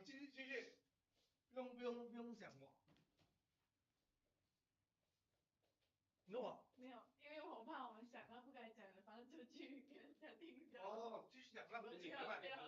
继续，不用想我。诺。没有，因为我怕我们想到不该讲的放出去，给人家听到。哦，继续讲，那不行，快点。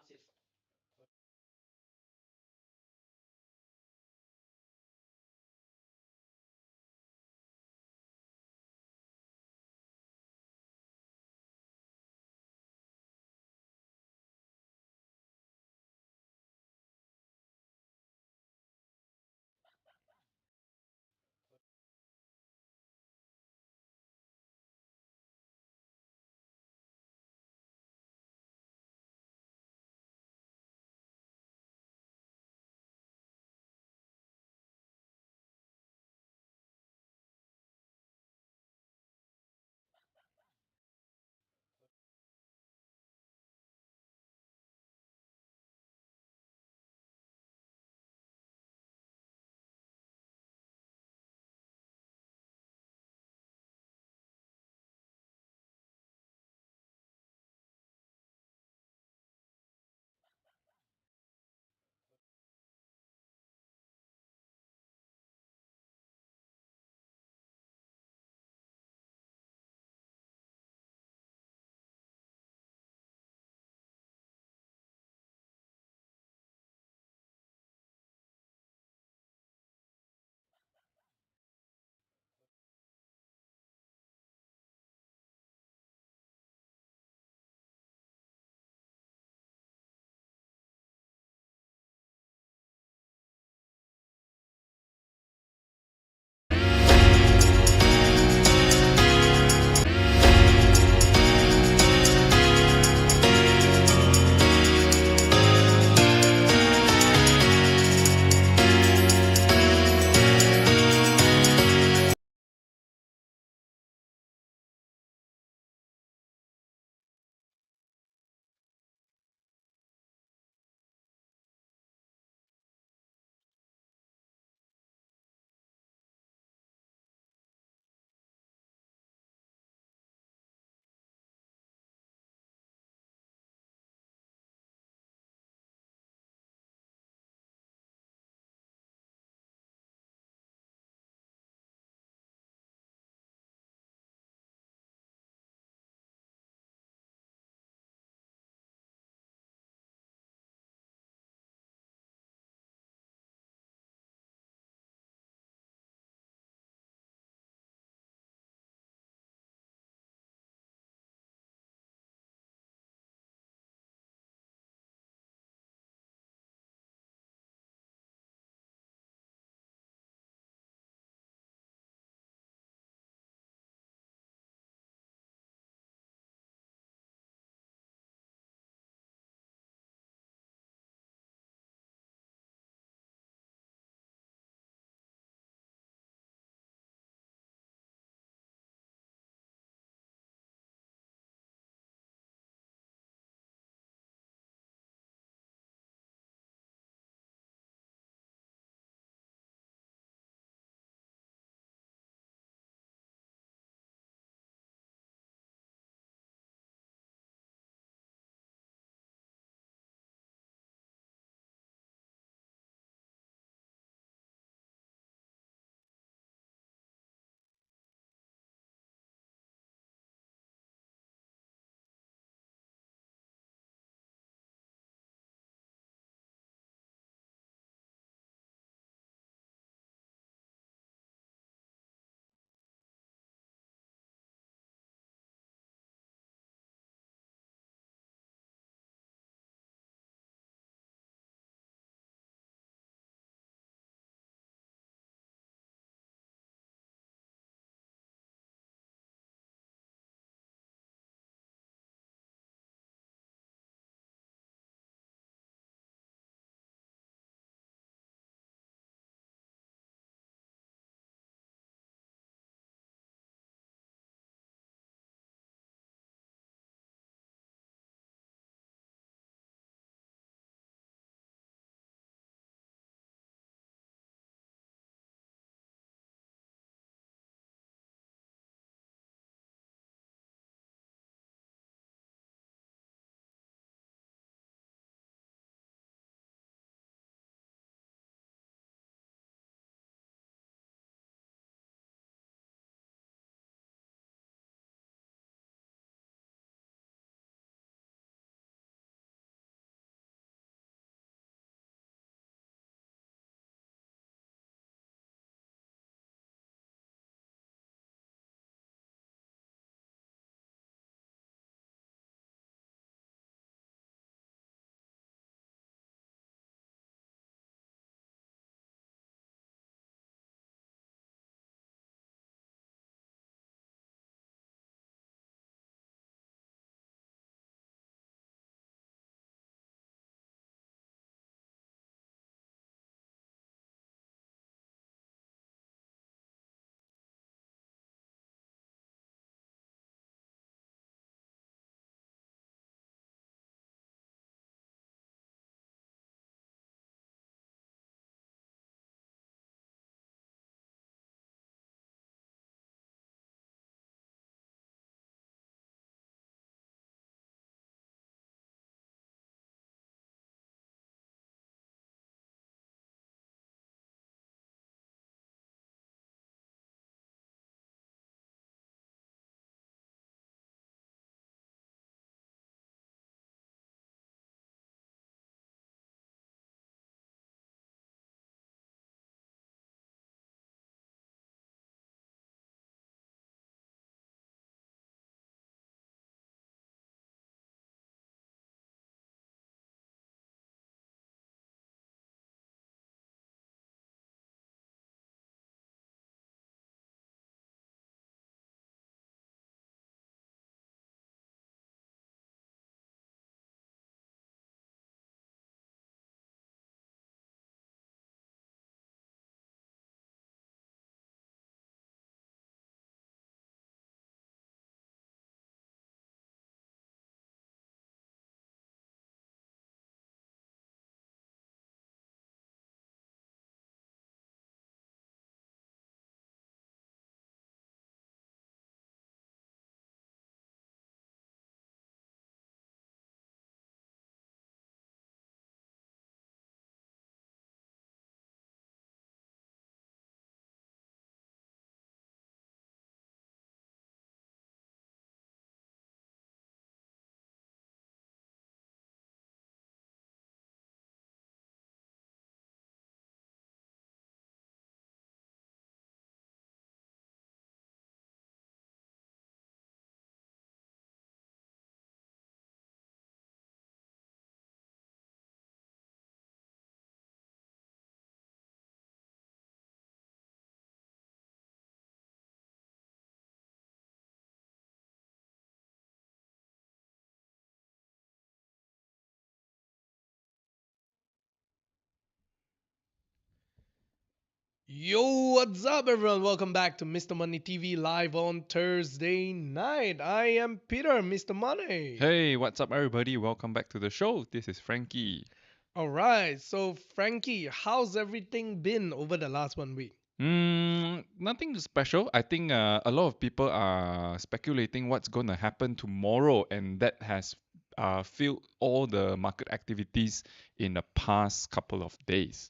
Yo, what's up, everyone? Welcome back to Mr. Money TV live on Thursday night. I am Peter, Mr. Money. Hey, what's up, everybody? Welcome back to the show. This is Frankie. All right, so Frankie, how's everything been over the last 1 week? Nothing special. I think a lot of people are speculating what's going to happen tomorrow, and that has filled all the market activities in the past couple of days.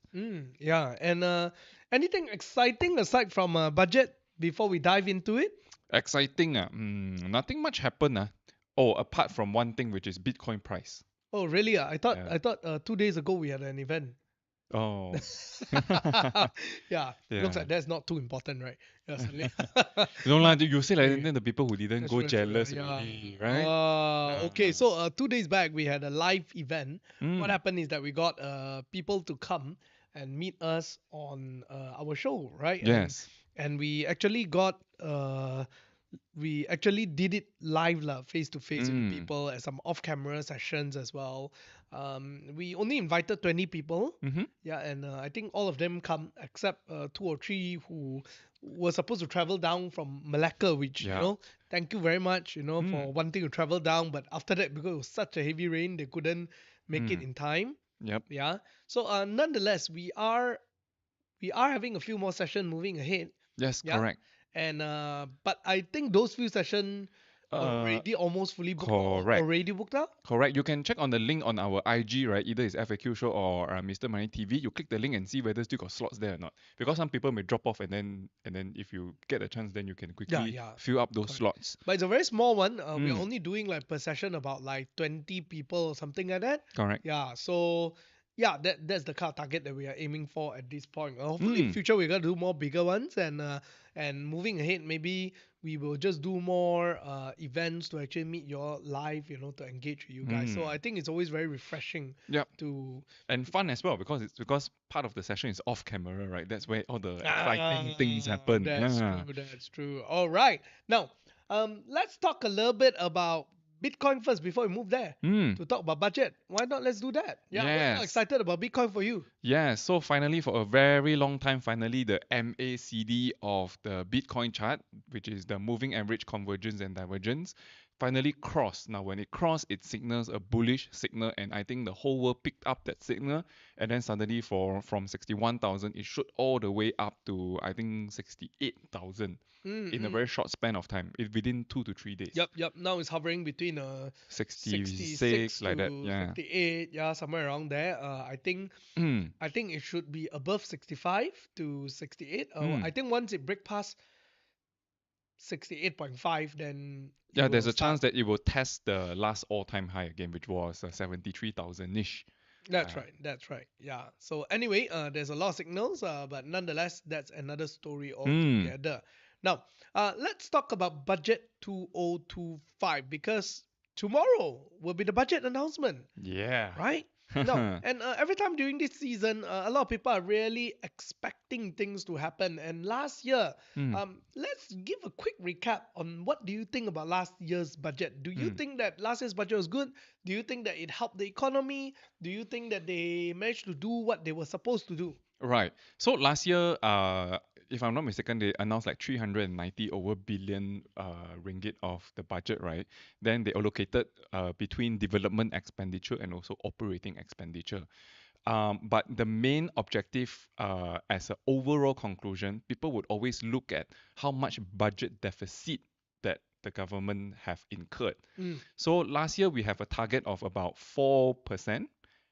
Yeah, and anything exciting aside from budget before we dive into it? Exciting, nothing much happened. Oh, apart from one thing, which is Bitcoin price. Oh, really? I thought Yeah. I thought 2 days ago we had an event. Oh, Yeah, looks yeah. like that's not too important, right? Yeah, suddenly. No lah, But you say like anyway. that, then the people who didn't That's go true, that's true. jealous Yeah. already, right? Okay. Ah. So 2 days back we had a live event. What Mm, happened is that we got people to come and meet us on our show, right? yes. And we actually did it live lah, face to face with the Mm. people at some off-camera sessions as well. We only invited 20 people. Mm-hmm. Yeah, and I think all of them come except two or three who were supposed to travel down from Malacca, which Yeah. thank you very much, Mm. for wanting to travel down. But after that, because it was such a heavy rain, they couldn't make it Mm. in time. Yep. Yeah. So nonetheless, we are having a few more sessions moving ahead. Yes, Yeah. correct. And but I think those few sessions Uh, already almost fully booked or correct. already booked out. Correct. You can check on the link on our IG, right? Either it's FAQ show or Mr. Money TV. You click the link and see whether still got slots there or not. Because some people may drop off, and then if you get a chance, then you can Yeah, quickly yeah. fill up those Correct. slots. But it's a very small one. We're Mm. only doing like per session about like 20 people or something like that. Correct. Yeah. So yeah, that's the kind of target that we are aiming for at this point. Hopefully, in Mm. future we're gonna do more bigger ones, and moving ahead, maybe we will just do more events to actually meet your live, to engage with you guys. So Mm. I think it's always very refreshing Yep. to. And fun as well because part of the session is off camera, right? That's where all the exciting things happen. That's Yeah. true. That's true. All right. Now, let's talk a little bit about Bitcoin first before we move there Mm. to talk about budget. Why not? Let's do that. Yeah. What's so Yes. excited about Bitcoin for you? Yeah, so finally, for a very long time, finally, the MACD of the Bitcoin chart, which is the moving average convergence and divergence, finally crossed. Now, when it crossed, it signals a bullish signal, and I think the whole world picked up that signal, and then suddenly, from 61,000, it shot all the way up to I think 68,000 in a Mm-hmm. very short span of time, within 2 to 3 days. Yep. Now it's hovering between 66 66 like that. to Yeah. 68. Yeah, somewhere around there. Mm, I think it should be above 65 to 68. I mm. think once it break past 68.5, then it Yeah, will there's a chance start. that it will test the last all-time high again, which was 73,000-ish. That's Uh, right. That's right. Yeah. So anyway, there's a lot of signals, but nonetheless, that's another story mm, altogether. Now, let's talk about budget 2025 because tomorrow will be the budget announcement, yeah. right? No, and every time during this season, a lot of people are really expecting things to happen. And last year, Mm, let's give a quick recap on what do you think about last year's budget. Do you mm. think that last year's budget was good? Do you think that it helped the economy? Do you think that they managed to do what they were supposed to do? Right. So last year, if I'm not mistaken, they announced like 390 over billion ringgit of the budget, right? Then they allocated between development expenditure and also operating expenditure. But the main objective, as an overall conclusion, people would always look at how much budget deficit that the government have incurred. Mm. So last year we have a target of about 4%,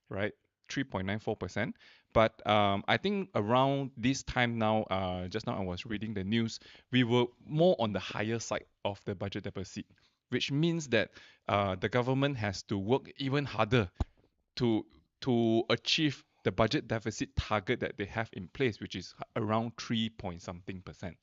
right? 3.94%. But I think around this time now, just now I was reading the news, we were more on the higher side of the budget deficit, which means that the government has to work even harder to achieve the budget deficit target that they have in place, which is around 3 point something percent.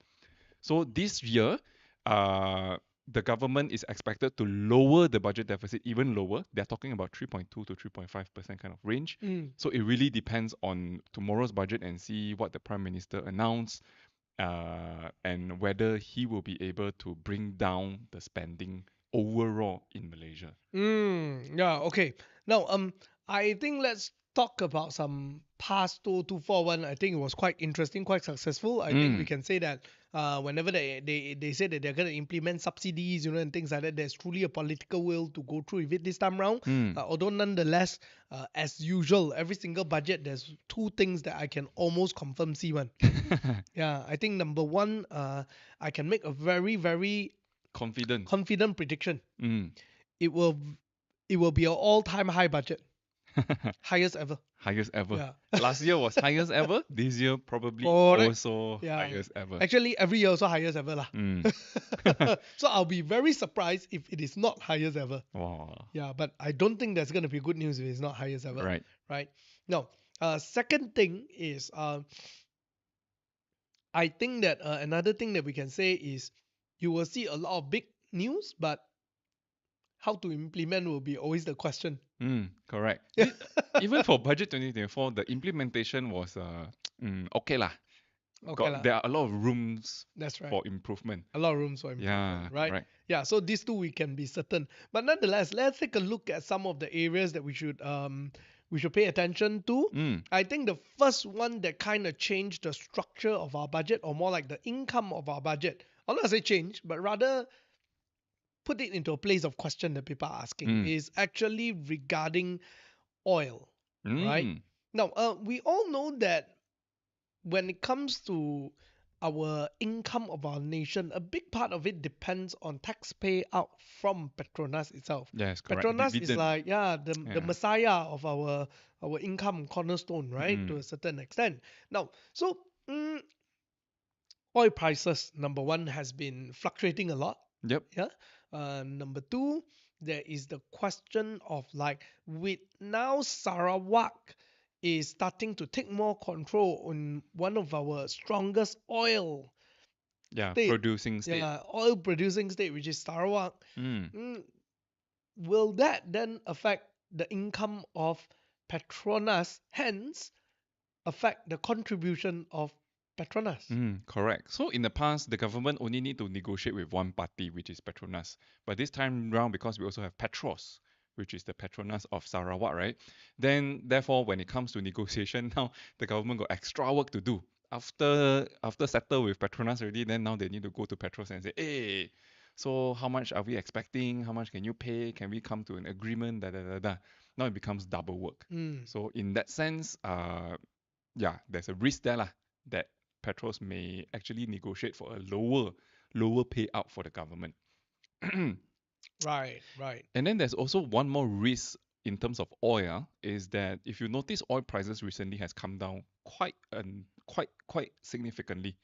So this year, uh, the government is expected to lower the budget deficit even lower. They're talking about 3.2 to 3.5% kind of range. Mm. So it really depends on tomorrow's budget and see what the prime minister announced, and whether he will be able to bring down the spending overall in Malaysia. Yeah. Okay. Now, I think let's talk about some past 2024 I think it was quite interesting, quite successful. I think we can say that whenever they say that they're going to implement subsidies, and things like that, there's truly a political will to go through with it this time round. Mm. Although nonetheless, as usual, every single budget, there's two things that I can almost confirm see one. Yeah, I think number one, I can make a very, very Confident. confident prediction. Mm. It will it will be an all-time high budget, highest ever. Highest ever. Yeah. Last year was highest ever. This year probably Correct. also Yeah. highest ever. Actually, every year also highest ever lah. Mm. So I'll be very surprised if it is not highest ever. Wow. Yeah, but I don't think that's gonna be good news if it's not highest ever. Right. Right. Now, second thing is, I think that another thing that we can say is, you will see a lot of big news, but how to implement will be always the question. Correct. Even for budget 2024, the implementation was okay lah. Okay lah. There are a lot of rooms That's right. for improvement. A lot of rooms for Yeah, improvement, right? correct. Yeah, so these two we can be certain. But nonetheless, let's take a look at some of the areas that we should pay attention to. Mm. I think the first one that kind of changed the structure of our budget, or more like the income of our budget, I'll not say change, but rather put it into a place of question that people are asking, is actually regarding oil, right? Now, we all know that when it comes to our income of our nation, a big part of it depends on tax payout from Petronas itself. Yes, correct. Petronas is Dividend. like the Yeah. messiah of our income cornerstone, right? To Mm. a certain extent. Now, so oil prices, number one, has been fluctuating a lot. Yep. Yeah. Number two, there is the question of like, with now Sarawak is starting to take more control on one of our strongest oil Yeah, state. producing state. Yeah, oil producing state, which is Sarawak. Will that then affect the income of Petronas, hence affect the contribution of Petronas? Correct. So in the past, the government only need to negotiate with one party, which is Petronas. But this time round, because we also have Petros, which is the Petronas of Sarawak, right? Then therefore, when it comes to negotiation, now the government got extra work to do. After settle with Petronas already, then now they need to go to Petros and say, hey, so how much are we expecting? How much can you pay? Can we come to an agreement? Da da da da. Now it becomes double work. So in that sense, yeah, there's a risk there lah, that Petros may actually negotiate for a lower payout for the government. Right. And then there's also one more risk in terms of oil, is that if you notice, oil prices recently has come down quite significantly,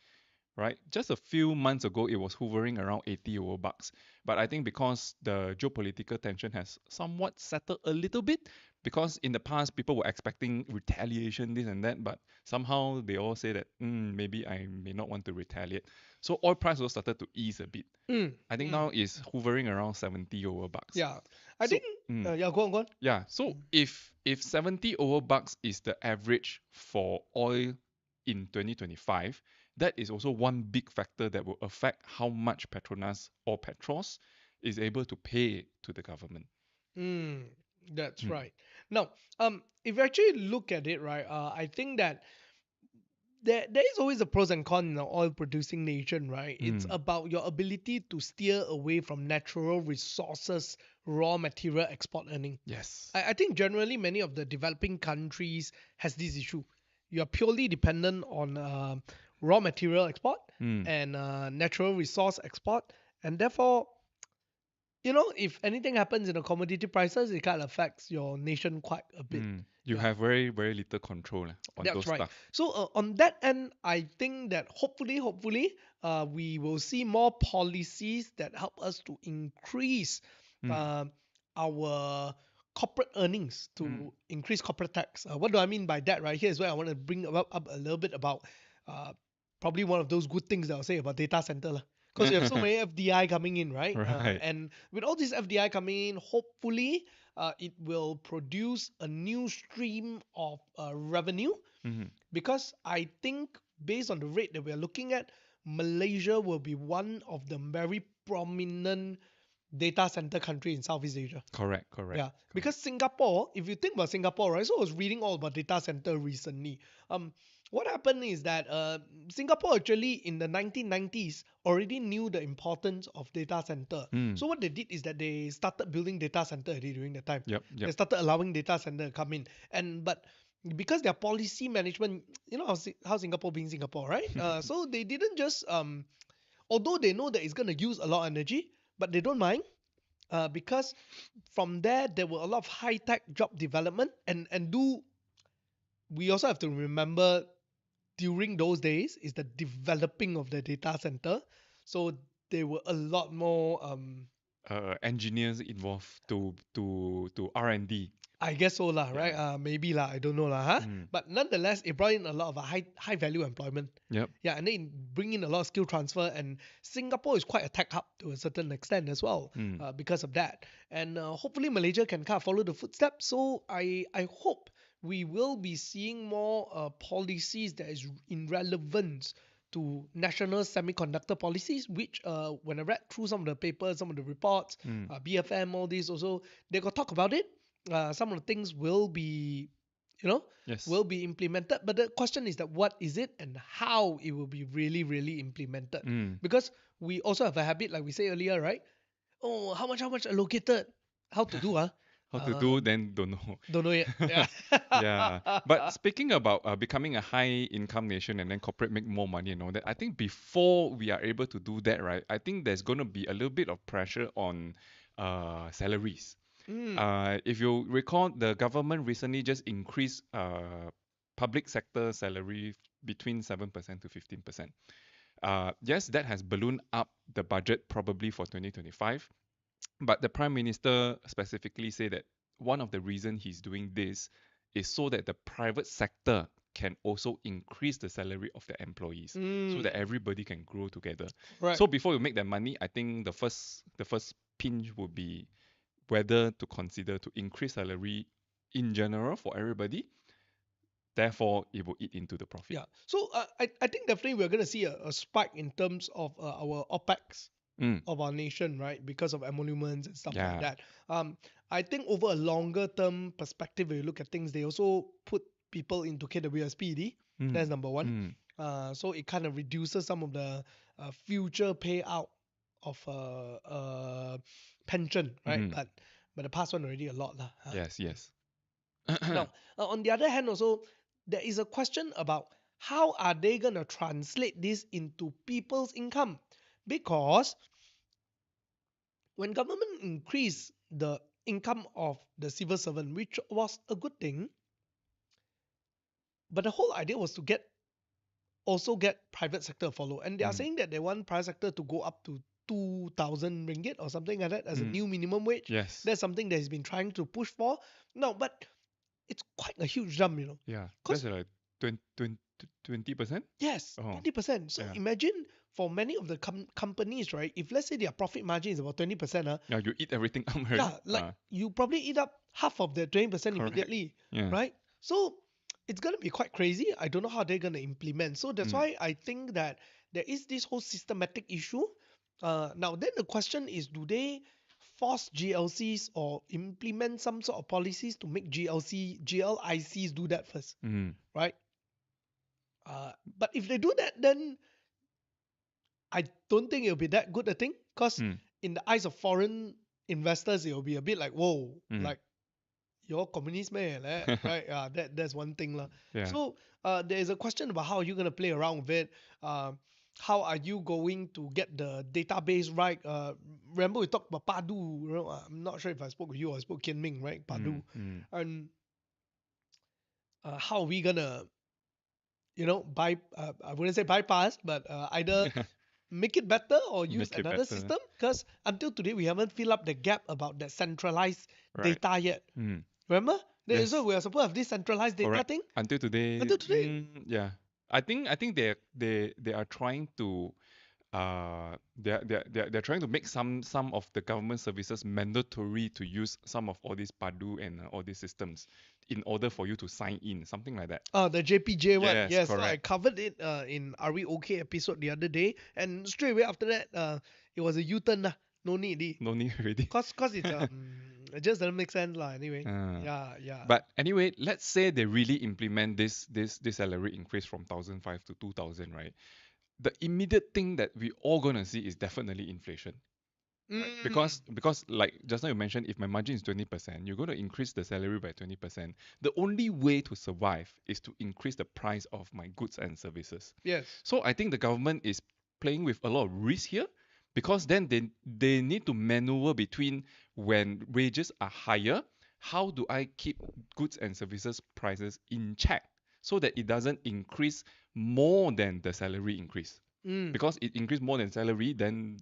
right? Just a few months ago, it was hovering around 80 over bucks. But I think because the geopolitical tension has somewhat settled a little bit, because in the past people were expecting retaliation, this and that, but somehow they all say that maybe I may not want to retaliate. So oil price also started to ease a bit. I think now is hovering around 70 over bucks. Yeah, I So- think. Yeah, go on. Yeah. So if 70 over bucks is the average for oil in 2025, that is also one big factor that will affect how much Petronas or Petros is able to pay to the government. That's right. Now, if you actually look at it, right, I think that there is always a pros and cons in an oil producing nation, right? It's about your ability to steer away from natural resources, raw material export earning. Yes. I think generally many of the developing countries has this issue. You're purely dependent on raw material export and natural resource export, and therefore, if anything happens in the commodity prices, it kind of affects your nation quite a bit. You Yeah. have very, very little control on That's those right. stuff. So on that end, I think that hopefully, we will see more policies that help us to increase our corporate earnings, to increase corporate tax. What do I mean by that? Right here is where I want to bring up a little bit about probably one of those good things that I'll say about data center. Because you have so many FDI coming in, right? Right. And with all this FDI coming in, hopefully it will produce a new stream of revenue, because I think based on the rate that we're looking at, Malaysia will be one of the very prominent data center country in Southeast Asia. Correct. Yeah, because Singapore, if you think about Singapore, right? So I was reading all about data center recently. What happened is that Singapore actually in the 1990s already knew the importance of data center. Mm. So what they did is that they started building data center already during the time. Yep. They started allowing data center to come in, but because their policy management, you know how Singapore being Singapore, right? So they didn't just although they know that it's gonna use a lot of energy, but they don't mind because from there were a lot of high tech job development and we also have to remember during those days is the developing of the data center, so there were a lot more Engineers involved to R&D. I guess so lah, right? Yeah. Maybe lah, I don't know lah, huh? Mm. But nonetheless, it brought in a lot of a high value employment. Yep. Yeah, and then bring in a lot of skill transfer, and Singapore is quite a tech hub to a certain extent as well because of that. And hopefully Malaysia can kind of follow the footsteps. So I hope we will be seeing more policies that is in relevance to national semiconductor policies, which when I read through some of the papers, some of the reports, BFM, all these also, they got talk about it. Some of the things will be, Yes. will be implemented. But the question is that what is it and how it will be really, really implemented? Because we also have a habit, like we say earlier, right? Oh, how much allocated? How to do, huh? How to do, then don't know. Don't know yet. Yeah. Yeah. But speaking about becoming a high income nation and then corporate make more money and all that, I think before we are able to do that, right, I think there's going to be a little bit of pressure on salaries. If you recall, the government recently just increased public sector salary between 7% to 15%. Yes, that has ballooned up the budget probably for 2025. But the Prime Minister specifically said that one of the reasons he's doing this is so that the private sector can also increase the salary of the employees so that everybody can grow together. Right. So before you make that money, I think the first pinch would be whether to consider to increase salary in general for everybody. Therefore, it will eat into the profit. Yeah. So I think definitely we're going to see a spike in terms of our OPEX of our nation, right? Because of emoluments and stuff like that. I think over a longer term perspective, when you look at things, they also put people into KWSPD. That's number one. So it kind of reduces some of the future payout of pension, right? But the past one already a lot lah. Yes. Now, on the other hand, also there is a question about how are they gonna translate this into people's income, because when government increase the income of the civil servant, which was a good thing, but the whole idea was to also get private sector to follow, and they are saying that they want private sector to go up to 2,000 ringgit or something like that as a new minimum wage. Yes. That's something that he's been trying to push for. No, but it's quite a huge jump, Yeah. That's like 20%? Yes, 20%. So imagine for many of the companies, right? If let's say their profit margin is about 20%, yeah, you eat everything up, right? Yeah, like you probably eat up half of the 20% immediately, right? So it's gonna be quite crazy. I don't know how they're gonna implement. So that's why I think that there is this whole systematic issue. Now then the question is, do they force GLCs or implement some sort of policies to make GLICs do that first, right? But if they do that, then I don't think it'll be that good a thing, because in the eyes of foreign investors, it'll be a bit like, whoa, like you're communist man, right? That's one thing lah. Yeah. So there is a question about how are you gonna play around with it. How are you going to get the database right? Remember we talked about Padu. I'm not sure if I spoke with you or I spoke Kian Ming, right? Padu. And how are we gonna, I wouldn't say bypass, but either make it better or use another system? Because until today, we haven't filled up the gap about that centralized data yet. Remember? Yes. So we are supposed to have this centralized data thing. Until today. Yeah. I think they are trying to they're trying to make some of the government services mandatory to use some of all these Padu and all these systems in order for you to sign in, something like that. The JPJ one. Yes, so correct. I covered it in Are We Okay episode the other day, and straight away after that, it was a U-turn. no need. No need already. Cause it's it just doesn't make sense lah. Anyway, Uh, yeah. but anyway, let's say they really implement this salary increase from 1,500 to 2,000, right? The immediate thing that we all gonna see is definitely inflation. Right? Because like just now you mentioned, if my margin is 20%, you're going to increase the salary by 20%. The only way to survive is to increase the price of my goods and services. Yes. So I think the government is playing with a lot of risk here, because then they need to maneuver between when wages are higher, how do I keep goods and services prices in check so that it doesn't increase more than the salary increase. Because it increased more than salary, then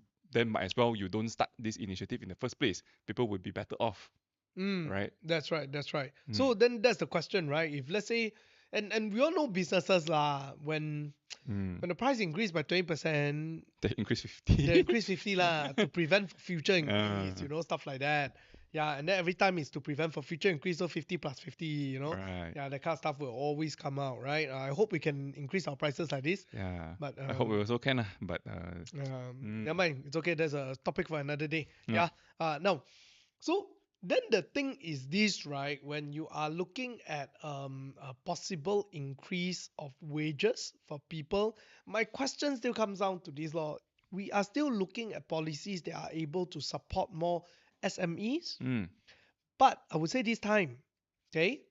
might as well you don't start this initiative in the first place. People would be better off, right? That's right. So then that's the question, right? If let's say, and we all know businesses lah, when the price increased by 20%, They increase 50. they increase 50 lah to prevent for future increase, stuff like that. Yeah, and then every time is to prevent for future increase, so 50 plus 50, Right. Yeah, that kind of stuff will always come out, right? I hope we can increase our prices like this. Yeah. But I hope we also can, but never mind, it's okay. There's a topic for another day. Yeah. Now, so then the thing is this, right? When you are looking at a possible increase of wages for people, my question still comes down to this law. We are still looking at policies that are able to support more SMEs. But I would say this time, okay,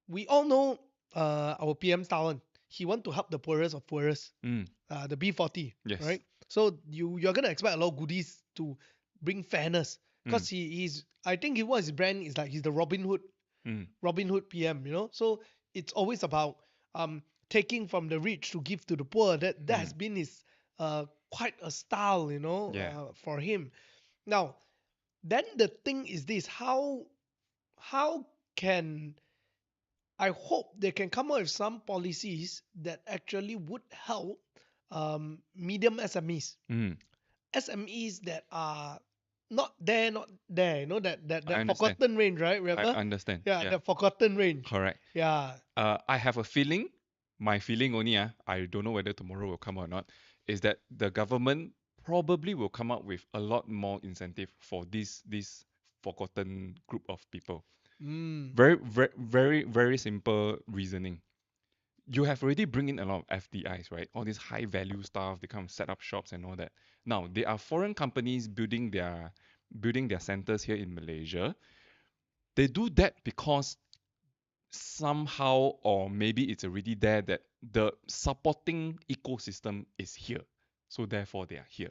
we all know our PM Stalin. He want to help the poorest of poorest, the B40, Yes. right? So you're gonna expect a lot of goodies to bring fairness, because he's, I think what his brand is like, he's the Robin Hood PM, So it's always about taking from the rich to give to the poor. That has been his quite a style, Yeah. for him. Now, then the thing is this: how can, I hope they can come up with some policies that actually would help medium SMEs. SMEs that are not there, that I understand. forgotten range, right? I Remember? understand. Yeah, the forgotten range. Correct. Yeah. I have a feeling, my feeling only, I don't know whether tomorrow will come or not, is that the government probably will come up with a lot more incentive for this forgotten group of people. Very, very, very, very simple reasoning. You have already bring in a lot of FDIs, right? All these high value stuff, they come set up shops and all that. Now, there are foreign companies building their centers here in Malaysia. They do that because somehow, or maybe it's already there, that the supporting ecosystem is here. So therefore they are here.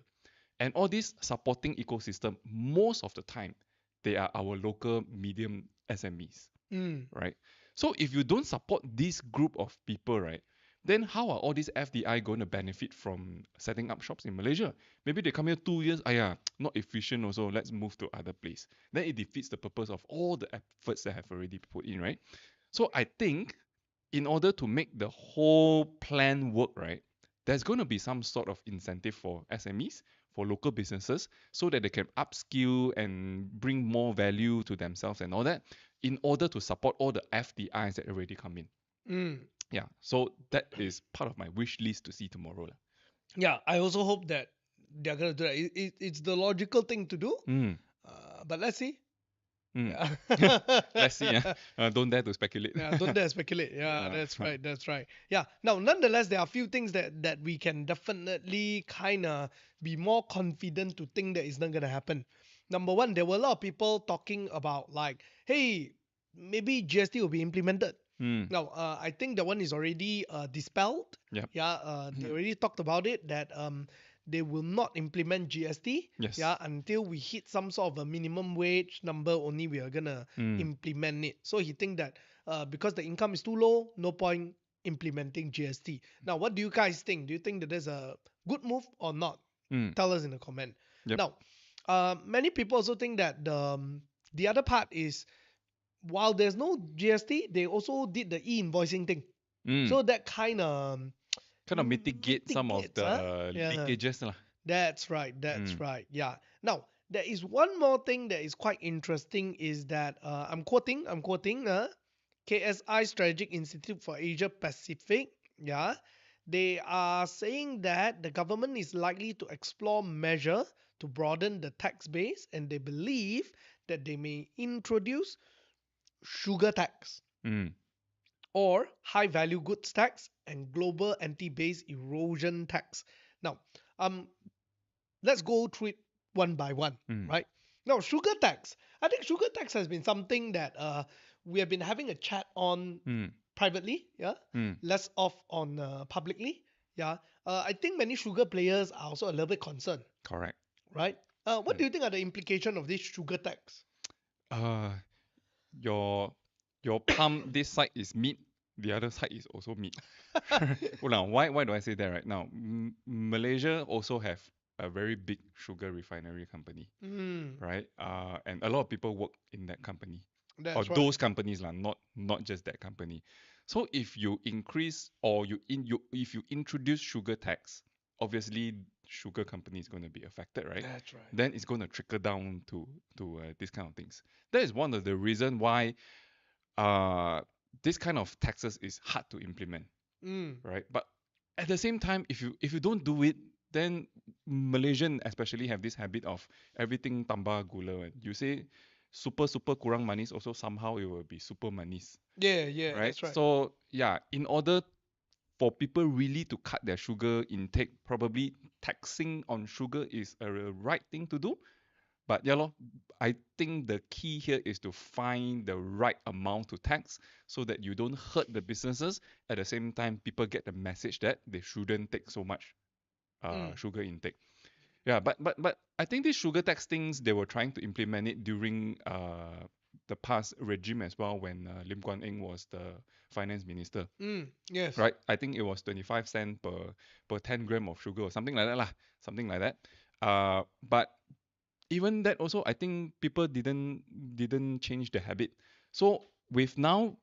And all this supporting ecosystem, most of the time, they are our local medium SMEs, right? So if you don't support this group of people, right, then how are all these FDI going to benefit from setting up shops in Malaysia? Maybe they come here 2 years, not efficient also, let's move to other place. Then it defeats the purpose of all the efforts that have already put in, right? So I think in order to make the whole plan work, right, there's going to be some sort of incentive for SMEs, for local businesses, so that they can upskill and bring more value to themselves and all that, in order to support all the FDIs that already come in. Yeah, so that is part of my wish list to see tomorrow. Yeah, I also hope that they're gonna do that. It's the logical thing to do. But let's see. Yeah. Let's see. Don't dare to speculate. Yeah, don't dare speculate. Yeah, that's right. Yeah. Now, nonetheless, there are a few things that we can definitely kind of be more confident to think that it's not gonna happen. Number one, there were a lot of people talking about like, hey, maybe GST will be implemented. Now, I think that one is already dispelled. Yep. Yeah. They already talked about it that they will not implement GST. Yes. Yeah, until we hit some sort of a minimum wage number, only we are gonna implement it. So he think that because the income is too low, no point implementing GST. Now, what do you guys think? Do you think that there's a good move or not? Tell us in the comment. Yep. Now, many people also think that the other part is, while there's no GST, they also did the e-invoicing thing. So that kind of mitigate some of the leakages lah. That's right. Yeah. Now, there is one more thing that is quite interesting, is that I'm quoting KSI Strategic Institute for Asia Pacific. Yeah. They are saying that the government is likely to explore measure to broaden the tax base, and they believe that they may introduce sugar tax Mm. or high value goods tax and global anti-base erosion tax. Now, let's go through it one by one, Mm. right? Now, sugar tax. I think sugar tax has been something that we have been having a chat on Mm. privately, yeah, Mm. less off on publicly, yeah. I think many sugar players are also a little bit concerned, Correct. right? What do you think are the implication of this sugar tax? Uh, your palm this side is meat, the other side is also meat. Well, now why do I say that right now? Malaysia also have a very big sugar refinery company, Mm, right? And a lot of people work in that company or that's right. those companies lah, not just that company. So if you increase or if you introduce sugar tax, obviously sugar company is going to be affected, right? That's right. Then it's going to trickle down to these kind of things. That is one of the reason why uh this kind of taxes is hard to implement, Mm, right? But at the same time, if you don't do it, then Malaysian especially have this habit of everything tambah gula. And you say super kurang manis, also somehow it will be super manis, yeah, right? that's right. So yeah, in order for people really to cut their sugar intake, probably taxing on sugar is a right thing to do. But yeah, lor, I think the key here is to find the right amount to tax so that you don't hurt the businesses. At the same time, people get the message that they shouldn't take so much Mm, sugar intake. Yeah, but I think these sugar tax things they were trying to implement it during the past regime as well when Lim Guan Eng was the finance minister, yes. right? I think it was 25 cent per 10 gram of sugar or something like that lah, something like that. But even that also I think people didn't change the habit. So with now,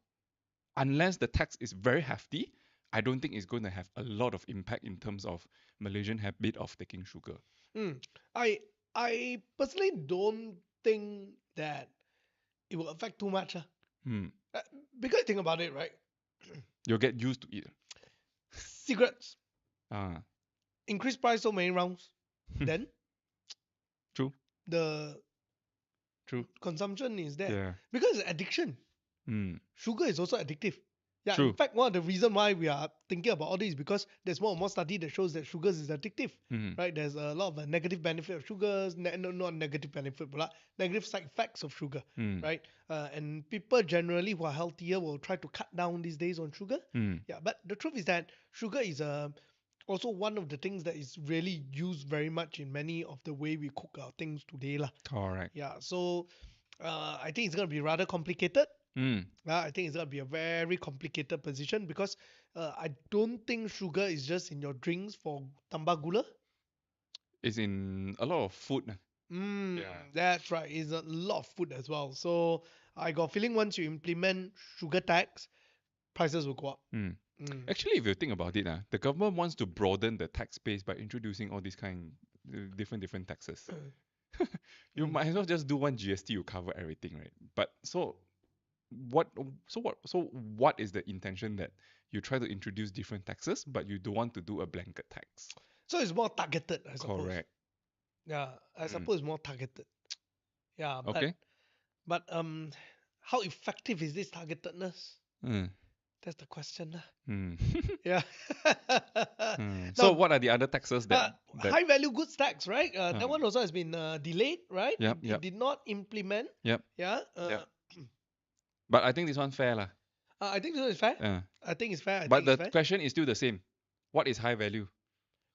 unless the tax is very hefty, I don't think it's going to have a lot of impact in terms of Malaysian habit of taking sugar. Mm. I personally don't think that it will affect too much. Hmm. Uh, because think about it, right? You'll get used to it. Cigarettes Ah, increase price so many rounds, then true, the true. consumption is there Yeah. because it's addiction. Hmm. Sugar is also addictive. Yeah, in True. fact, one of the reason why we are thinking about all this is because there's more and more study that shows that sugars is addictive, Hmm. right? There's a lot of negative benefit of sugars, no, not negative benefit, but negative side effects of sugar, Hmm. right? And people generally who are healthier will try to cut down these days on sugar. Hmm. Yeah, but the truth is that sugar is also one of the things that is really used very much in many of the way we cook our things today, lah. Correct. Yeah, so I think it's gonna be rather complicated. Hmm. I think it's gonna be a very complicated position because I don't think sugar is just in your drinks for tambah gula. It's in a lot of food. Yeah. That's right. It's a lot of food as well. So I got a feeling once you implement sugar tax, prices will go up. Hmm. Mm. Actually, if you think about it, the government wants to broaden the tax base by introducing all these kind different taxes. You Mm. might as well just do one GST, you cover everything, right? But what what is the intention that you try to introduce different taxes, but you don't want to do a blanket tax? So it's more targeted, I suppose. Correct. Yeah, I Mm. suppose more targeted. Yeah, Okay. but how effective is this targetedness? Mm. That's the question. Mm. Yeah. So Now, what are the other taxes that high value goods tax, right? That uh, one also has been delayed, right? yep, It yep, did not implement. yep, Yeah. yep. But I think this one fair lah. I think so. It's fair. Uh, I think it's fair. I but think it's the fair. question is still the same. What is high value?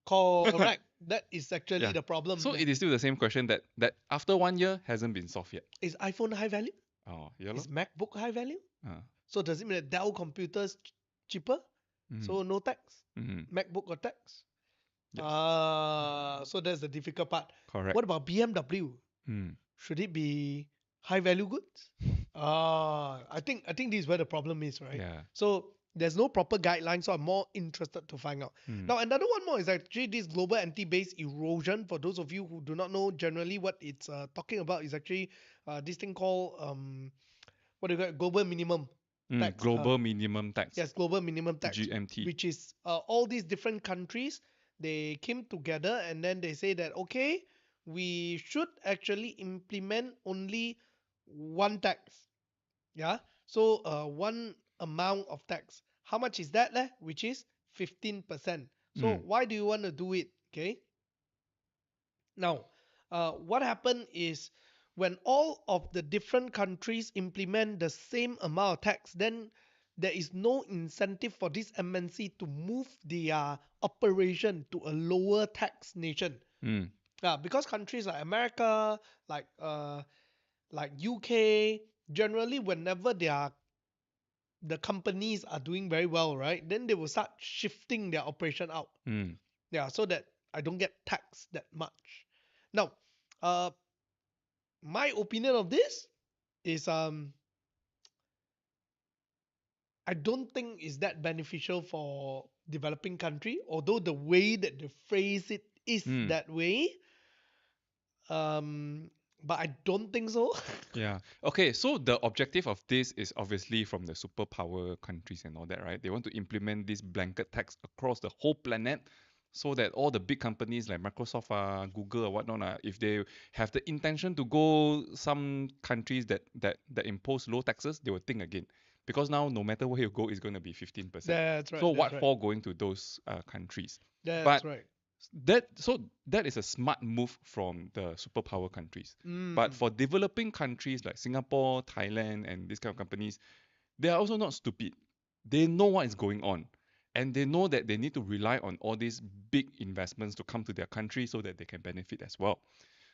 Correct. That is actually Yeah. the problem. So it is still the same question that after 1 year hasn't been solved yet. Is iPhone high value? Oh, yeah. Is MacBook high value? Uh, So does it mean that Dell computers cheaper? So no tax. mm, MacBook got tax. yes. So that's the difficult part. Correct. What about BMW? Mm, Should it be high value goods? I think this is where the problem is, right? yeah. So there's no proper guideline, so I'm more interested to find out. Mm, Now, another one more is actually this global anti-base erosion. For those of you who do not know, generally what it's talking about is actually this thing called what do you call it? Global minimum tax. global minimum tax. Yes, global minimum tax, GMT. which is all these different countries they came together and then they say that okay, we should actually implement only one tax. Yeah. So one amount of tax. How much is that leh? Which is 15%. So Mm. why do you want to do it? Okay. Now, what happened is when all of the different countries implement the same amount of tax, then there is no incentive for this MNC to move their operation to a lower tax nation. Mm. Because countries like America, like UK, generally whenever the companies are doing very well, right? Then they will start shifting their operation out. Mm. Yeah, so that I don't get taxed that much. Now, uh, my opinion of this is I don't think is that beneficial for developing country, although the way that they phrase it is Mm. that way. Um, but I don't think so. Yeah. Okay, so the objective of this is obviously from the superpower countries and all that, right? They want to implement this blanket tax across the whole planet so that all the big companies like Microsoft, Google or whatnot, if they have the intention to go some countries that impose low taxes, they will think again. Because now no matter where you go, it's going to be 15%. That's So right. That's what right. for going to those countries? That's But right. that is a smart move from the superpower countries. But Mm. for developing countries like Singapore, Thailand, and these kind of companies, they are also not stupid. They know what is going on, and they know that they need to rely on all these big investments to come to their country so that they can benefit as well.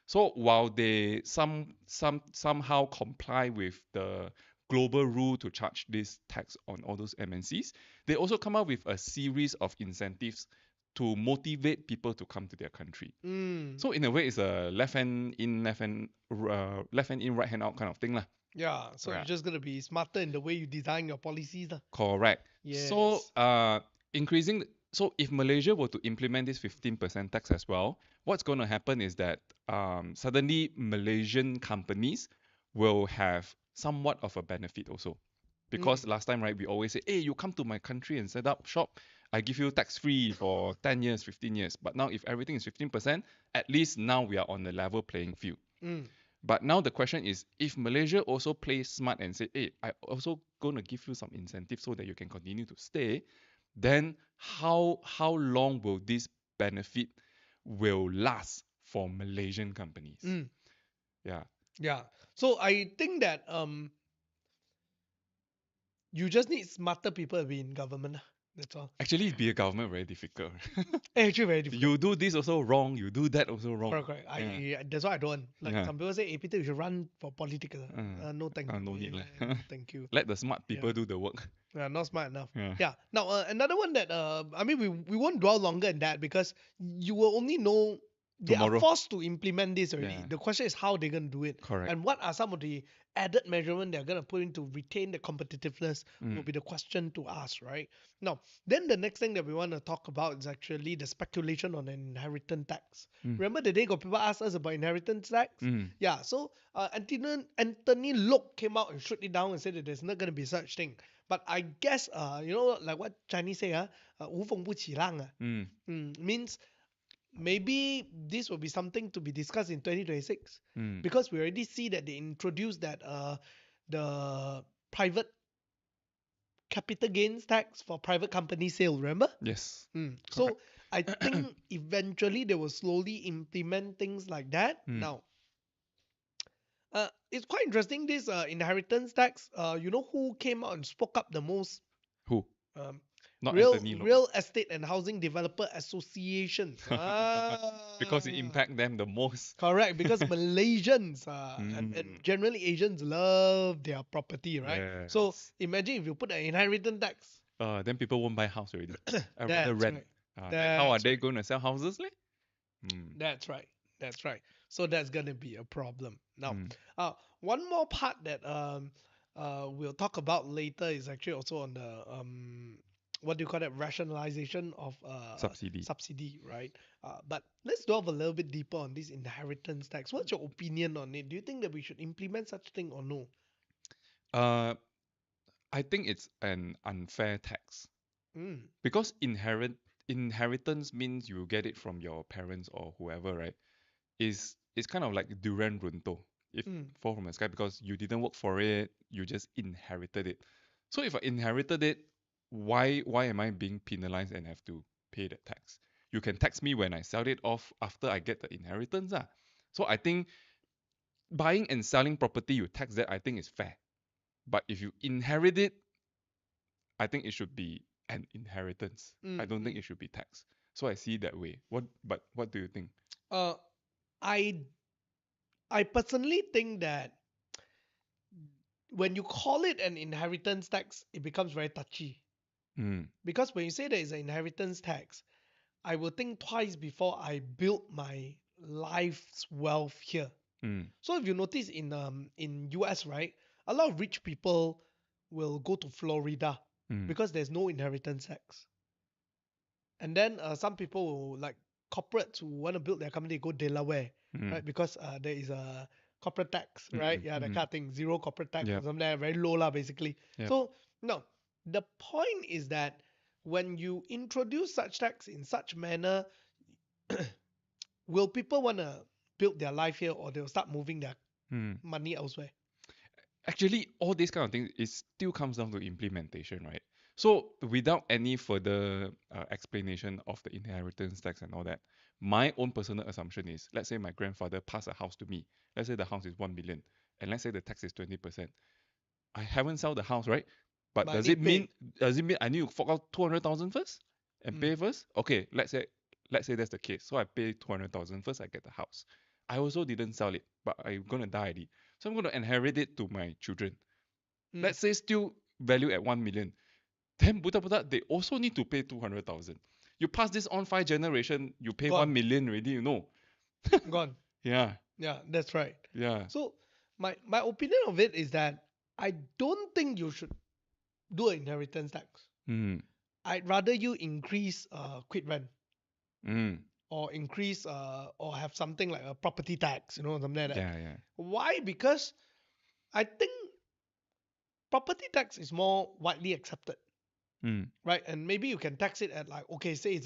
So while they somehow comply with the global rule to charge this tax on all those MNCs, they also come up with a series of incentives to motivate people to come to their country. Mm. So in a way, it's a left hand in, right hand out kind of thing lah. Yeah. So you're Right. just gonna be smarter in the way you design your policies, lah. Correct. So Yes. increasing. So if Malaysia were to implement this 15% tax as well, what's going to happen is that suddenly Malaysian companies will have somewhat of a benefit also. Because Mm. last time, right, we always say, hey, you come to my country and set up shop, I give you tax free for 10 years, 15 years. But now, if everything is 15%, at least now we are on a level playing field. Mm. But now the question is, if Malaysia also plays smart and say, hey, I also going to give you some incentive so that you can continue to stay, then how long will this benefit will last for Malaysian companies? Mm. Yeah. Yeah. So I think that you just need smarter people to be in government, lah. That's all. Actually, be a government very difficult. Actually, very difficult. You do this also wrong, you do that also wrong. Correct, correct. Yeah. That's why I don't want. Like Yeah. some people say, hey Peter, you should run for political. No thank you. No need lah. No thank you. Let the smart people Yeah. do the work. Not smart enough. Yeah. Yeah. Now another one that I mean we won't dwell longer in that because you will only know they are Tomorrow. forced to implement this already. Yeah. The question is how they're gonna do it. Correct. And what are some of the added measurement they're gonna put in to retain the competitiveness will be the question to ask, right? Now, then the next thing that we want to talk about is actually the speculation on inheritance tax. Remember the day got people ask us about inheritance tax? Yeah, so Anthony Loke came out and shut it down and said that there's not gonna be such thing. But I guess like what Chinese say, 无风不起浪 means maybe this will be something to be discussed in 2026 because we already see that they introduced that the private capital gains tax for private company sale, remember? Yes. So I think eventually they will slowly implement things like that. Now, it's quite interesting this inheritance tax. You know who came out and spoke up the most? Who? Um, Not real Anthony Loke. real estate and housing developer associations. Because it impact them the most. Correct, because Malaysians and generally Asians love their property, right? So Yes. imagine if you put an inheritance tax. Then people won't buy house already. I rather That's rent. right. Then how are That's they right. going to sell houses? That's right. That's right. So that's gonna be a problem. Now, one more part that we'll talk about later is actually also on the what do you call that, rationalization of subsidy, right? But let's delve a little bit deeper on this inheritance tax. What's your opinion on it? Do you think that we should implement such thing or no? I think it's an unfair tax Mm. because inheritance means you get it from your parents or whoever, right? Is it's kind of like durian runto if Mm. fall from the sky because you didn't work for it, you just inherited it. So if I inherited it, why am I being penalized and have to pay the tax? You can tax me when I sell it off after I get the inheritance. Ah. So I think buying and selling property, you tax that, I think is fair. But if you inherit it, I think it should be an inheritance. I don't think Mm. it should be taxed. So I see it that way. But what do you think? Uh, I I personally think that when you call it an inheritance tax, it becomes very touchy. Mm, Because when you say there is an inheritance tax, I will think twice before I build my life's wealth here. mm, So if you notice in US, right, a lot of rich people will go to Florida mm, because there's no inheritance tax. And then some people will, like corporates who want to build their company, go Delaware, mm, right? Because there is a corporate tax, right? mm, Yeah, that mm. kind of thing, zero corporate tax or Yep, something like that, very low lah, basically. yep. So no, the point is that when you introduce such tax in such manner, will people want to build their life here, or they'll start moving their Mm. money elsewhere? Actually, all these kind of things, it still comes down to implementation, right? So without any further explanation of the inheritance tax and all that, my own personal assumption is, let's say my grandfather passed a house to me. Let's say the house is 1 million, and let's say the tax is 20%. I haven't sold the house, right? But But I need pay. does it mean I need to fork out 200,000 first and Mm. pay first? Okay, let's say that's the case. So I pay 200,000 first. I get the house. I also didn't sell it, but I'm gonna die already. So I'm gonna inherit it to my children. Mm. Let's say still value at 1 million. Then buta they also need to pay 200,000. You pass this on 5 generation, you pay Gone. 1 million already. Gone. Yeah, Yeah, that's right. yeah. So my opinion of it is that I don't think you should do an inheritance tax. Mm, I'd rather you increase quit rent, mm. or increase or have something like a property tax, something like that. Yeah, yeah. Why? Because I think property tax is more widely accepted, Mm, right? And maybe you can tax it at, like, okay, say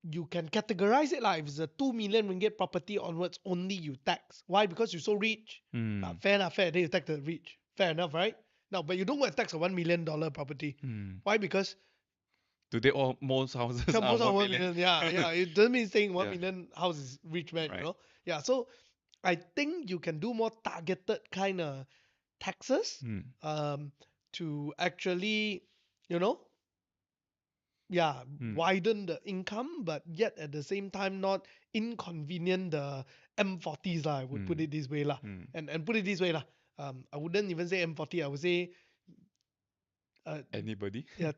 you can categorize it like, if it's a 2 million ringgit property onwards, only you tax. Why? Because you're so rich. mm, Fair enough, fair. Then you tax the rich. Fair enough, right? Now, but you don't go and tax a $1 million property. mm. Why? Because Today, all most houses are most of 1 1 million. million, yeah. It doesn't mean saying 1 Yeah, million house is rich man, right. Yeah. So I think you can do more targeted kind of taxes, Mm, um, to actually, you know, yeah, mm, widen the income, but yet at the same time not inconvenient the M40s lah. I would put mm, it this way lah, mm. and put it this way lah. I wouldn't even say M40. I would say, uh, Anybody? yeah,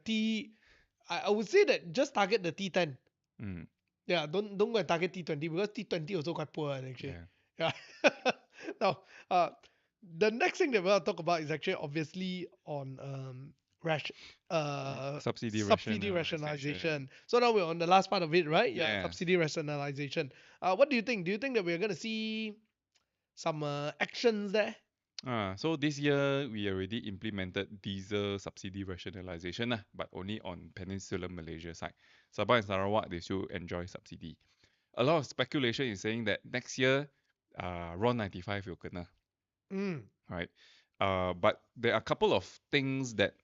I would say that just target the T10. Mm, Yeah, don't go and target T20, because T20 also quite poor actually. yeah. Yeah. Now, the next thing that we'll talk about is actually obviously on ration Subsidy subsidy rationalization. rationalization. So now we're on the last part of it, right? Yeah, Yes. subsidy rationalization. What do you think? Do you think that we're gonna see some actions there? So this year we already implemented diesel subsidy rationalization, but only on Peninsular Malaysia side. Sabah and Sarawak, they still enjoy subsidy. A lot of speculation is saying that next year, RON 95 will kena, Mm, right? But there are a couple of things that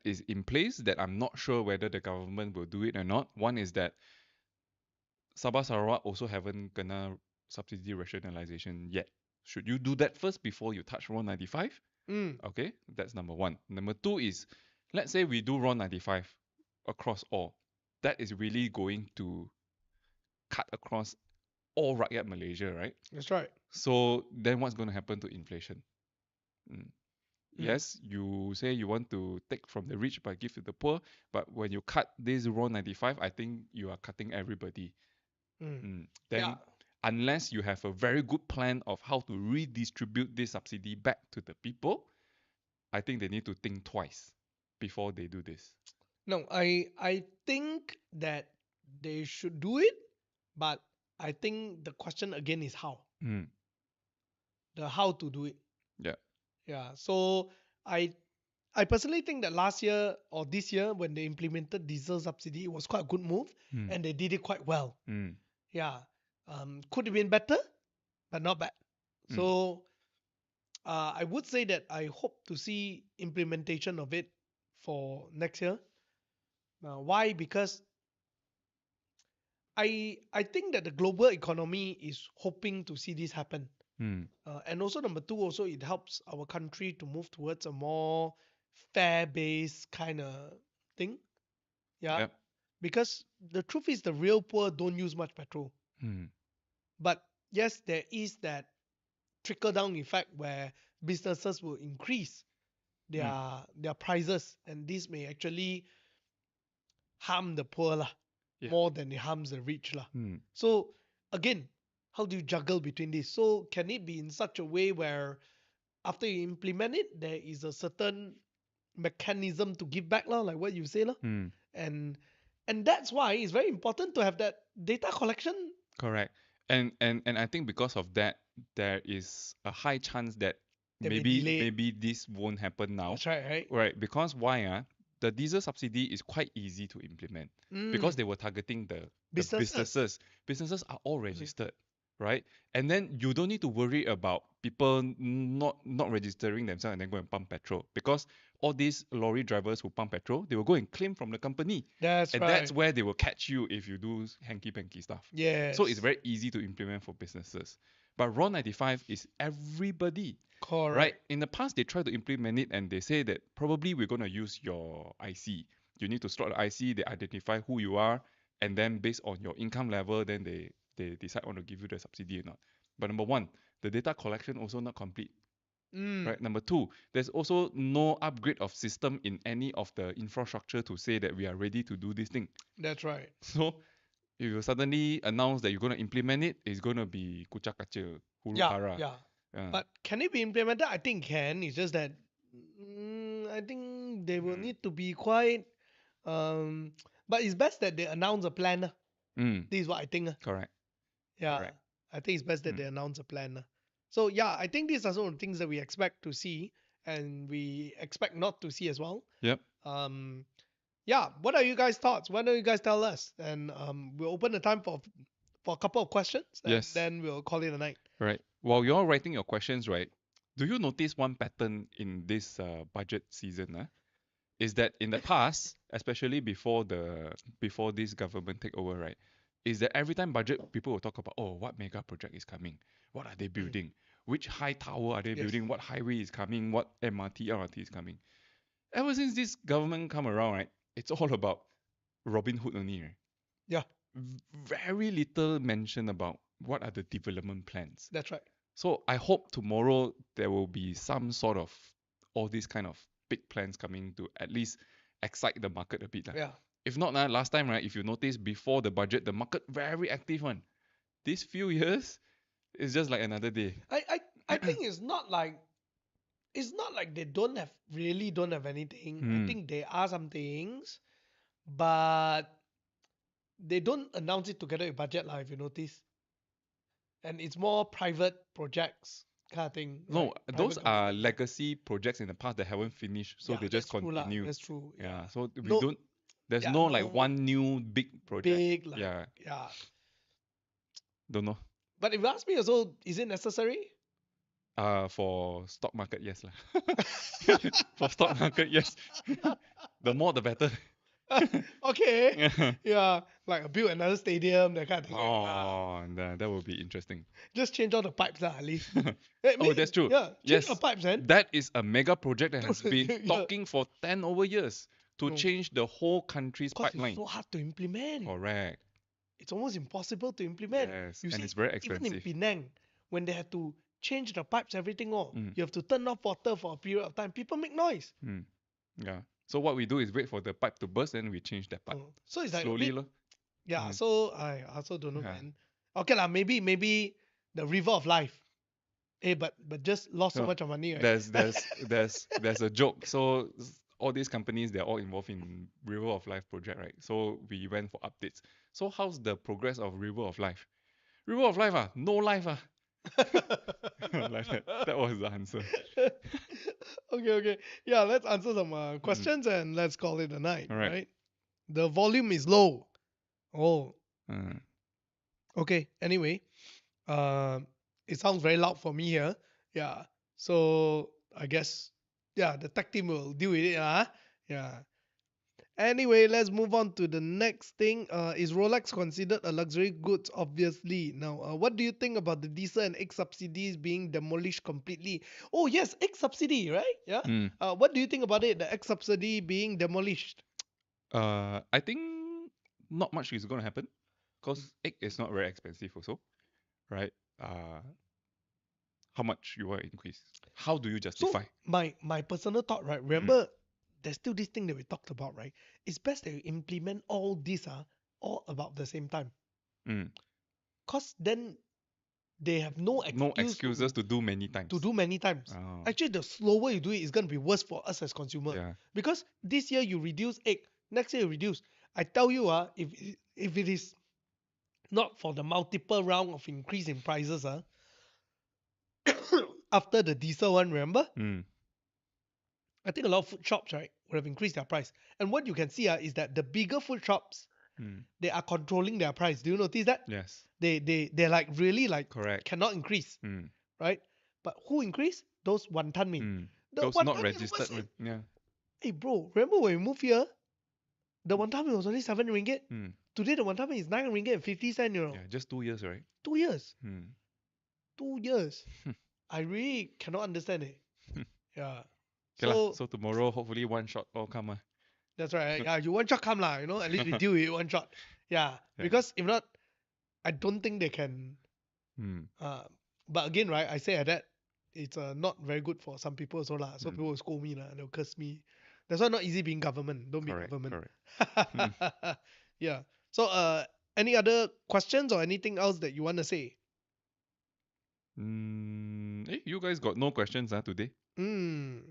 is in place that I'm not sure whether the government will do it or not. One is that Sabah Sarawak also haven't kena subsidy rationalization yet. Should you do that first before you touch RON 95? mm, Okay, that's number one. Number two is, let's say we do RON 95 across all. That is really going to cut across all rakyat Malaysia, right? that's right. So then what's going to happen to inflation? Mm. Mm, Yes, you say you want to take from the rich but give to the poor, but when you cut this RON 95, I think you are cutting everybody. mm. Yeah. Then, unless you have a very good plan of how to redistribute this subsidy back to the people, I think they need to think twice before they do this. No, I think that they should do it, but I think the question again is how. Mm. The how to do it. Yeah. Yeah. So I I personally think that last year or this year, when they implemented diesel subsidy, it was quite a good move, Mm. and they did it quite well. Mm. Yeah. Could have been better, but not bad. Mm. So I would say that I hope to see implementation of it for next year. Why? Because I think that the global economy is hoping to see this happen. Mm. And also number two, also it helps our country to move towards a more fair-based kind of thing. Yeah. Yep. Because the truth is the real poor don't use much petrol. Mm. But yes, there is that trickle down effect where businesses will increase their prices, and this may actually harm the poor lah, Yeah. more than it harms the rich lah. Mm. So again, how do you juggle between this? So can it be in such a way where after you implement it, there is a certain mechanism to give back lah, like what you say lah, Mm. and that's why it's very important to have that data collection. Correct. And I think because of that, there is a high chance that That may maybe delay. maybe this won't happen now. That's right, right? Right, because why? The diesel subsidy is quite easy to implement because Mm. they were targeting the Businesses. businesses. Businesses are all registered, right? And then you don't need to worry about people not registering themselves and then go and pump petrol, because all these lorry drivers who pump petrol, they will go and claim from the company, That's and right. that's where they will catch you if you do hanky panky stuff. Yes. So it's very easy to implement for businesses. But RON 95 is everybody. correct. Right. In the past, they tried to implement it and they say that probably we're going to use your IC. You need to slot the IC, they identify who you are, and then based on your income level, then they decide on to give you the subsidy or not. But number one, the data collection also not complete. Mm. Right. Number two, there's also no upgrade of system in any of the infrastructure to say that we are ready to do this thing. That's right. So if you suddenly announce that you're going to implement it, it's going to be kucak kaca, huru Yeah, hara. yeah. Yeah. But can it be implemented? I think can. It's just that I think they will need to be quite. But it's best that they announce a plan. Mm, This is what I think. correct. Yeah, Correct. I think it's best that Mm. they announce a plan. So yeah, I think these are some of the things that we expect to see, and we expect not to see as well. Yep. Yeah. What are you guys' thoughts? Why don't you guys tell us? And we'll open the time for a couple of questions, and Yes. then we'll call it a night. Right. While you're writing your questions, right, do you notice one pattern in this budget season? Is that in the past, especially before this government takeover, right, is that every time budget people will talk about, oh, what mega project is coming, what are they building, which high tower are they Yes. building, what highway is coming, what MRT, LRT is coming. Ever since this government come around, right, it's all about Robin Hood only, right? Yeah, Very little mention about what are the development plans. that's right. So I hope tomorrow there will be some sort of all these kind of big plans coming to at least excite the market a bit. Yeah. If not, last time, right, if you notice before the budget, the market very active one. These few years, it's just like another day. I think it's not like they don't have anything. I Hmm. think there are some things, but they don't announce it together with budget lah, if you notice. And it's more private projects kind of thing. No, right? those Private are companies. legacy projects in the past that haven't finished, so Yeah, they just that's true lah, continue. That's true. Yeah, so we No- don't. There's yeah, no no like one new big project. Big like Yeah, yeah. don't know. But if you ask me also, is it necessary? For stock market, yes lah. For stock market, yes. The more, the better. Okay. Yeah, like build another stadium, that kind of thing. Oh, that would be interesting. Just change all the pipes lah, at least. Oh, that's true. Yeah, change Yes. the pipes, man. That is a mega project that has been Yeah. talking for 10 over years to No. change the whole country's Because pipeline. it's so hard to implement. Correct. It's almost impossible to implement. Yes, You and see, it's very even in expensive. Penang, when they had to change the pipes, everything all, Mm. you have to turn off water for a period of time. People make noise. Yeah. So what we do is wait for the pipe to burst and we change that pipe. So it's like a Slowly, bit, lor. yeah. Mm. So I also don't know, Yeah. man. Okay lah, maybe the river of life. Hey, but just lost so No, much of money, right? There's a joke. So all these companies, they're all involved in River of Life project, right? So we went for updates. So how's the progress of River of Life? River of Life, no life. Like that. That was the answer. Okay. Yeah, let's answer some questions and let's call it a night. All right. Right? The volume is low. Oh, Uh, Okay. Anyway, it sounds very loud for me here. Yeah. So I guess yeah, the tech team will deal with it. Yeah. Anyway, let's move on to the next thing. Is Rolex considered a luxury goods? Obviously. Now, what do you think about the diesel and egg subsidies being demolished completely? Oh yes, egg subsidy, right? Yeah. Mm. What do you think about it? The egg subsidy being demolished. I think not much is going to happen because egg is not very expensive also, right? Uh, how much you want to increase? How do you So justify? my personal thought, right? Remember, there's still this thing that we talked about, right? It's best that you implement all this, all about the same time, Mm. cause then they have no No excuse excuses to do many times. to do many times. Oh, Actually, the slower you do it, it's gonna be worse for us as consumer. yeah. Because this year you reduce egg, next year you reduce. I tell you, if it is not for the multiple round of increase in prices, after the diesel one, remember? Mm. I think a lot of food shops, right, would have increased their price. And what you can see is that the bigger food shops, Mm. they are controlling their price. Do you notice that? Yes. They're like really like Correct. cannot increase, Mm. right? But who increase? Those wanton min. Mm. The Those not wanton min registered was one. Yeah. hey bro, remember when we moved here? The wanton min was only 7 ringgit. Mm. Today the wanton min is 9 ringgit and 50 cents, Yeah. Just 2 years, right? 2 years. Mm. 2 years. I really cannot understand it. Yeah. Okay lah. So So tomorrow, hopefully, one shot all come. that's right. Yeah, you one shot come lah, at least we deal with it one shot. Yeah. Yeah. Because if not, I don't think they can. Mm. But again, right, I say that it's not very good for some people also lah. So Mm. people will scold me lah, they'll curse me. That's why not easy being government. Don't be Correct. government. Correct. Yeah. So any other questions or anything else that you want to say? You guys got no questions today?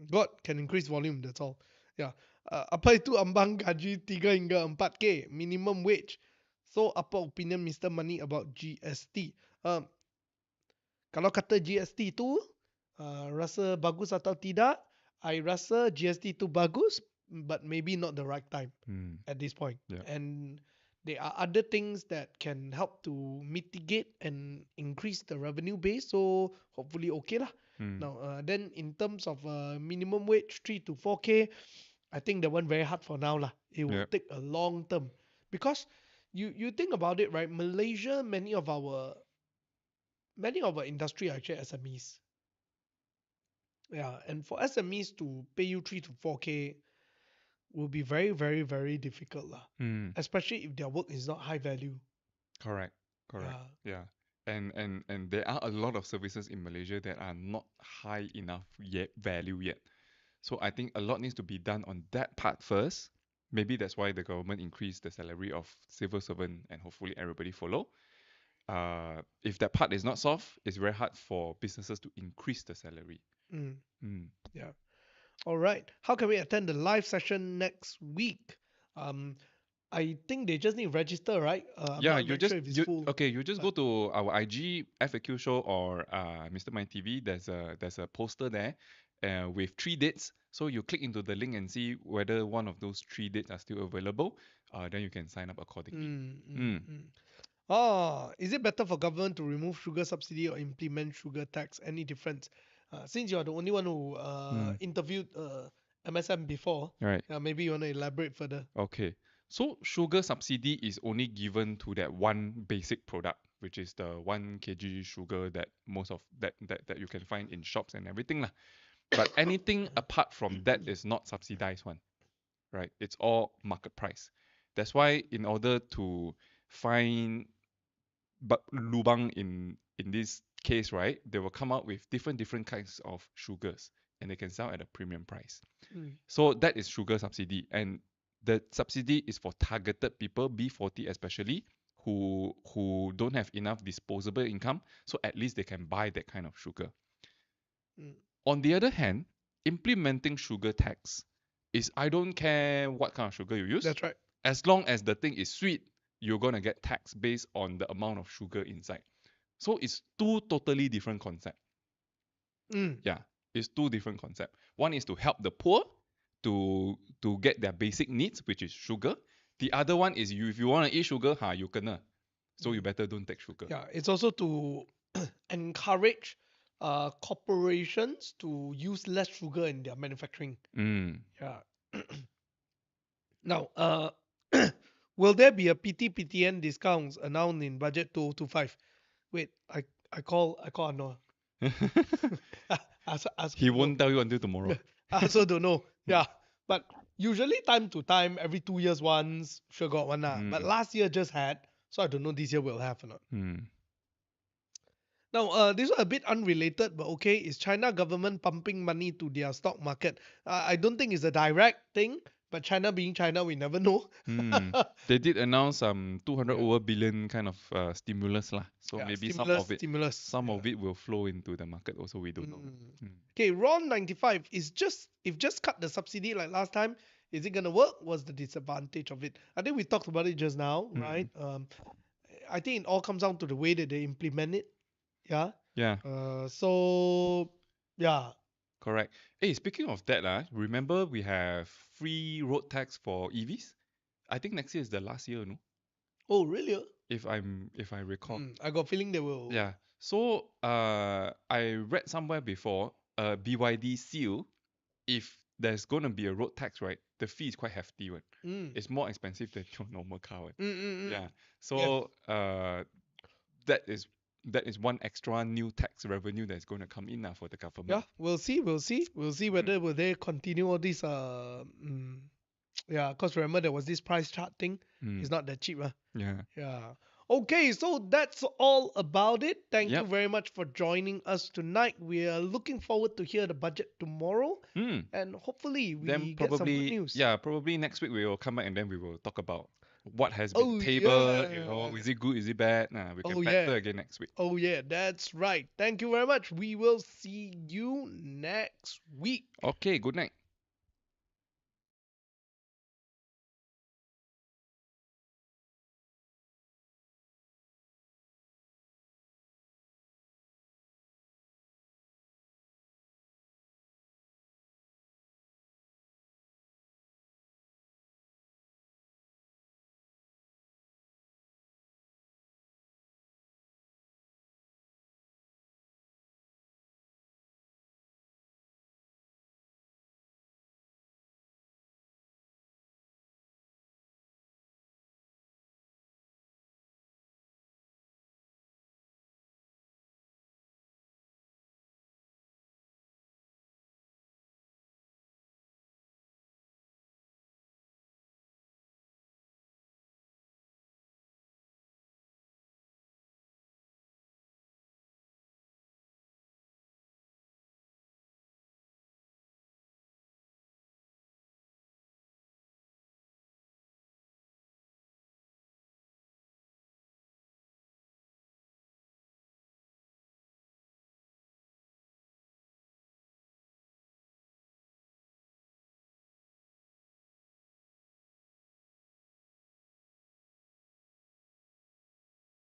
God can increase volume, that's all. Yeah. Apa itu ambang gaji 3 hingga 4K minimum wage? So apa opinion Mr. Money about GST? Kalau kata GST tu rasa bagus atau tidak, I rasa GST tu bagus, but maybe not the right time at this point. Yeah. And there are other things that can help to mitigate and increase the revenue base. So hopefully okay lah. Now, then in terms of minimum wage 3 to 4K, I think that one very hard for now lah. It will Yep. take a long term because you think about it, right? Malaysia, many of our industry are actually SMEs. Yeah, and for SMEs to pay you 3 to 4K will be very, very, very difficult lah. Especially if their work is not high value. Correct. Yeah. And there are a lot of services in Malaysia that are not high enough value yet. So I think a lot needs to be done on that part first. Maybe that's why the government increased the salary of civil servant and hopefully everybody follow. If that part is not solved, it's very hard for businesses to increase the salary. Yeah. All right. How can we attend the live session next week? I think they just need to register, right? I'm Yeah, not you very just sure if it's you full. okay. You just go to our IG FAQ show or Mr. My TV. There's a poster there, with 3 dates. So you click into the link and see whether one of those 3 dates are still available. Then you can sign up accordingly. Is it better for government to remove sugar subsidy or implement sugar tax? Any difference? Since you're the only one who interviewed MSM before, Right. maybe you want to elaborate further. Okay. So sugar subsidy is only given to that one basic product, which is the 1 kg sugar that most of that you can find in shops and everything lah. But anything apart from that is not subsidized one, right? It's all market price. That's why in order to find lubang in this case, right, they will come out with different kinds of sugars and they can sell at a premium price. So that is sugar subsidy, and the subsidy is for targeted people, B40 especially, who don't have enough disposable income, so at least they can buy that kind of sugar. On the other hand, implementing sugar tax is I don't care what kind of sugar you use. That's right. As long as the thing is sweet, you're gonna get tax based on the amount of sugar inside. So it's 2 totally different concepts. Yeah, it's 2 different concepts. One is to help the poor to get their basic needs, which is sugar. The other one is if you want to eat sugar, you kena. So you better don't take sugar. Yeah, it's also to encourage corporations to use less sugar in their manufacturing. Mm. Yeah. Now, will there be a PTPTN discounts announced in budget 2025? Wait, I call Anwar. I He no, won't tell you until tomorrow. I also don't know. Yeah, but usually time to time, every 2 years once, sure got one lah. But Mm. last year just had, so I don't know this year will have or not. Mm. Now, this one a bit unrelated, but okay. Is China government pumping money to their stock market? I don't think it's a direct thing, but China being China, we never know. Mm. They did announce 200 Yeah. over billion kind of stimulus lah. So Yeah, maybe stimulus. some Yeah. of it will flow into the market also. We don't know. Mm. Mm. Okay, Ron 95 is just cut the subsidy like last time. Is it gonna work? What's the disadvantage of it? I think we talked about it just now, Mm. right? I think it all comes down to the way that they implement it. Yeah. Yeah, So yeah. correct. Hey, speaking of that, remember we have free road tax for EVs? I think next year is the last year, no? Oh, really? If I recall. I got a feeling they will. Yeah. So I read somewhere before BYD seal, if there's gonna be a road tax, right, the fee is quite hefty one. Mm. It's more expensive than your normal car one. Mm. Yeah. So that is one extra new tax revenue that's going to come in now for the government. Yeah, we'll see whether will they continue all this yeah, because remember there was this price chart thing. It's not that cheap. Yeah. Yeah. Okay, so that's all about it. Thank you Yep. very much for joining us tonight. We are looking forward to hear the budget tomorrow, and hopefully we Then get some good probably news. probably next week we will come back and then we will talk about what has Oh, been tabled, yeah. is it good, is it bad? We can Oh, factor yeah. again next week. Oh yeah, that's right. Thank you very much. We will see you next week. Okay, good night.